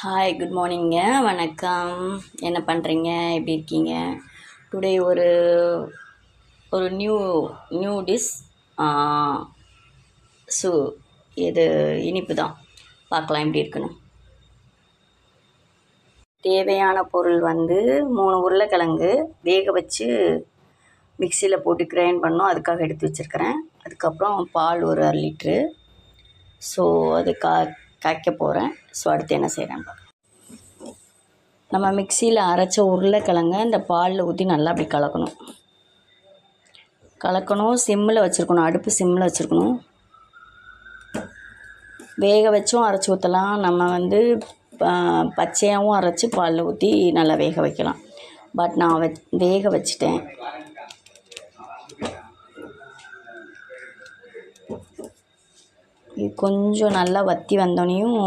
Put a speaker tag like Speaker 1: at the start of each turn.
Speaker 1: Hi, good மார்னிங்க. வணக்கம். என்ன பண்ணுறீங்க? எப்படி இருக்கீங்க? டுடே ஒரு ஒரு நியூ நியூ டிஷ். ஸோ இது இனிப்பு தான். பார்க்கலாம் எப்படி இருக்குன்னு. தேவையான பொருள் வந்து 3 உருளைக்கிழங்கு வேக வச்சு மிக்சியில் போட்டு கிரைண்ட் பண்ணோம். அதுக்காக எடுத்து வச்சுருக்கிறேன். அதுக்கப்புறம் பால் ஒரு 1/2 லிட்ரு. ஸோ அது காய்க்க போகிறேன். ஸோ அடுத்து என்ன செய்கிறேன் பார்க்கலாம். நம்ம மிக்சியில் அரைச்ச உருளைக்கிழங்க இந்த பாலில் ஊற்றி நல்லா அப்படி கலக்கணும். சிம்மில் வச்சுருக்கணும். அடுப்பு சிம்மில் வச்சுருக்கணும். வேக வச்சும் அரைச்சி ஊற்றலாம். நம்ம வந்து பச்சையாகவும் அரைச்சி பாலில் ஊற்றி நல்லா வேக வைக்கலாம். பட் நான் வேக வச்சிட்டேன். இது கொஞ்சம் நல்லா வற்றி வந்தோடனையும்